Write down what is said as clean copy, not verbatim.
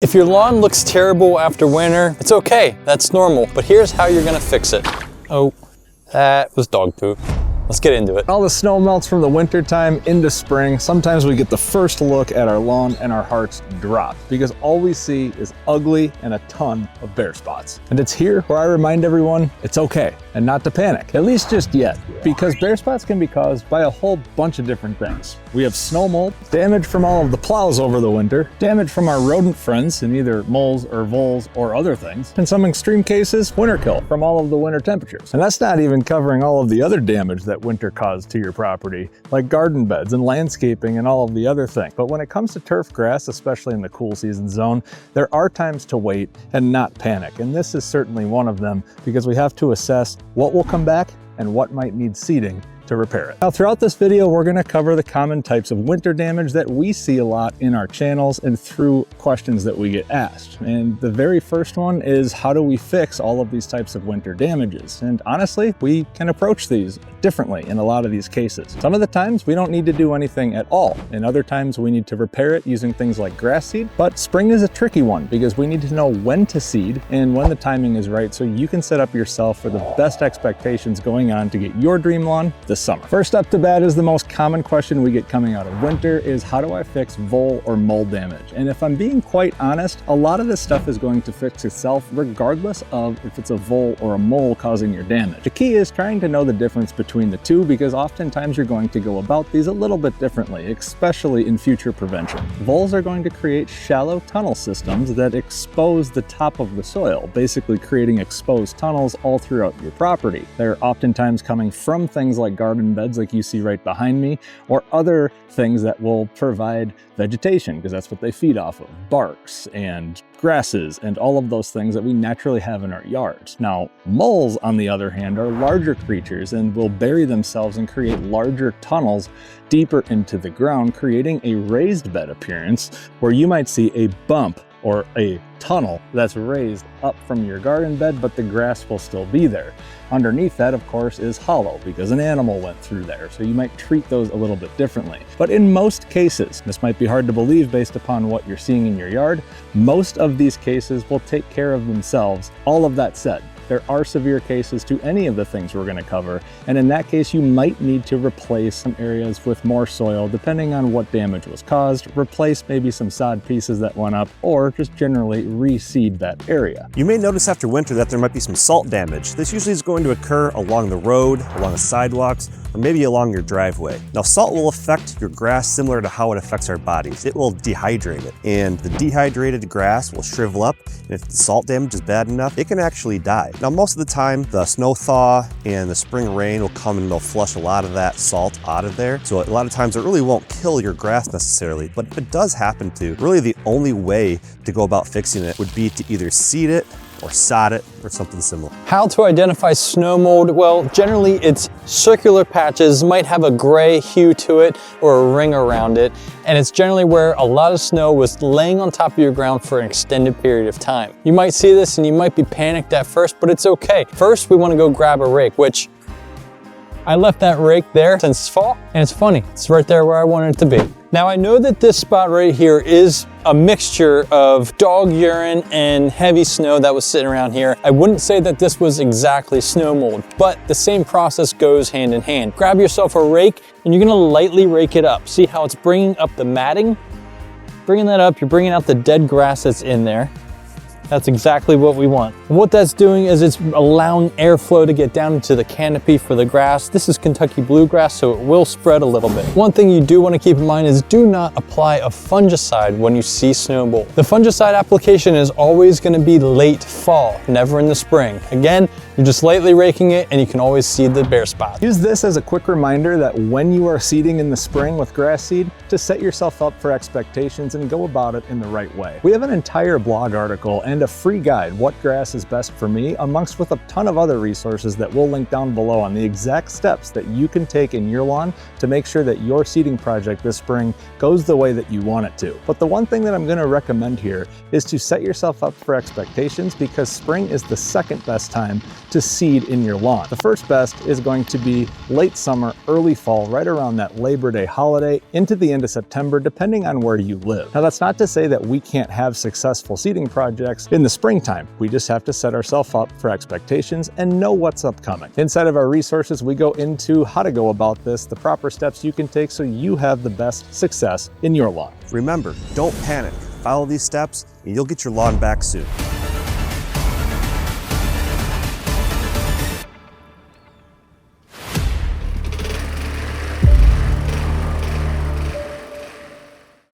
If your lawn looks terrible after winter, it's okay, that's normal, but here's how you're gonna fix it. Oh, that was dog poop. Let's get into it. All the snow melts from the winter time into spring. Sometimes we get the first look at our lawn and our hearts drop because all we see is ugly and a ton of bare spots. And it's here where I remind everyone it's okay and not to panic, at least just yet, because bare spots can be caused by a whole bunch of different things. We have snow mold, damage from all of the plows over the winter, damage from our rodent friends in either moles or voles or other things, in some extreme cases, winter kill from all of the winter temperatures. And that's not even covering all of the other damage that winter caused to your property, like garden beds and landscaping and all of the other things. But when it comes to turf grass, especially in the cool season zone, there are times to wait and not panic. And this is certainly one of them because we have to assess what will come back and what might need seeding to repair it. Now, throughout this video, we're gonna cover the common types of winter damage that we see a lot in our channels and through questions that we get asked. And the very first one is, how do we fix all of these types of winter damages? And honestly, we can approach these differently in a lot of these cases. Some of the times we don't need to do anything at all. And other times we need to repair it using things like grass seed. But spring is a tricky one because we need to know when to seed and when the timing is right so you can set up yourself for the best expectations going on to get your dream lawn this summer. First up to bat is the most common question we get coming out of winter is, how do I fix vole or mold damage? And if I'm being quite honest, a lot of this stuff is going to fix itself regardless of if it's a vole or a mole causing your damage. The key is trying to know the difference between the two because oftentimes you're going to go about these a little bit differently, especially in future prevention. Voles are going to create shallow tunnel systems that expose the top of the soil, basically creating exposed tunnels all throughout your property. They're oftentimes coming from things like garden beds like you see right behind me, or other things that will provide vegetation because that's what they feed off of, barks and grasses and all of those things that we naturally have in our yards. Now, moles, on the other hand, are larger creatures and will bury themselves and create larger tunnels deeper into the ground, creating a raised bed appearance where you might see a bump or a tunnel that's raised up from your garden bed, but the grass will still be there. Underneath that, of course, is hollow because an animal went through there, so you might treat those a little bit differently. But in most cases, this might be hard to believe based upon what you're seeing in your yard, most of these cases will take care of themselves. All of that said, there are severe cases to any of the things we're going to cover, and in that case you might need to replace some areas with more soil depending on what damage was caused, replace maybe some sod pieces that went up, or just generally reseed that area. You may notice after winter that there might be some salt damage. This usually is going to occur along the road, along the sidewalks, or maybe along your driveway. Now, salt will affect your grass similar to how it affects our bodies. It will dehydrate it, and the dehydrated grass will shrivel up, and if the salt damage is bad enough, it can actually die. Now, most of the time, the snow thaw and the spring rain will come and they'll flush a lot of that salt out of there. So a lot of times it really won't kill your grass necessarily, but if it does happen to, really the only way to go about fixing it would be to either seed it or sod it or something similar. How to identify snow mold? Well, generally it's circular patches, might have a gray hue to it or a ring around it, and it's generally where a lot of snow was laying on top of your ground for an extended period of time. You might see this and you might be panicked at first, but it's okay. First, we want to go grab a rake, which I left that rake there since fall, and it's funny, it's right there where I wanted it to be. Now, I know that this spot right here is a mixture of dog urine and heavy snow that was sitting around here. I wouldn't say that this was exactly snow mold, but the same process goes hand in hand. Grab yourself a rake and you're gonna lightly rake it up. See how it's bringing up the matting? Bringing that up, you're bringing out the dead grass that's in there. That's exactly what we want. What that's doing is it's allowing airflow to get down into the canopy for the grass. This is Kentucky bluegrass, so it will spread a little bit. One thing you do want to keep in mind is do not apply a fungicide when you see snow mold. The fungicide application is always going to be late fall, never in the spring. Again, you're just lightly raking it and you can always see the bare spot. Use this as a quick reminder that when you are seeding in the spring with grass seed, to set yourself up for expectations and go about it in the right way. We have an entire blog article and a free guide, What Grass is Best for Me, amongst with a ton of other resources that we'll link down below on the exact steps that you can take in your lawn to make sure that your seeding project this spring goes the way that you want it to. But the one thing that I'm going to recommend here is to set yourself up for expectations, because because spring is the second best time to seed in your lawn. The first best is going to be late summer, early fall, right around that Labor Day holiday into the end of September, depending on where you live. Now, that's not to say that we can't have successful seeding projects in the springtime. We just have to set ourselves up for expectations and know what's upcoming. Inside of our resources, we go into how to go about this, the proper steps you can take so you have the best success in your lawn. Remember, don't panic. Follow these steps and you'll get your lawn back soon.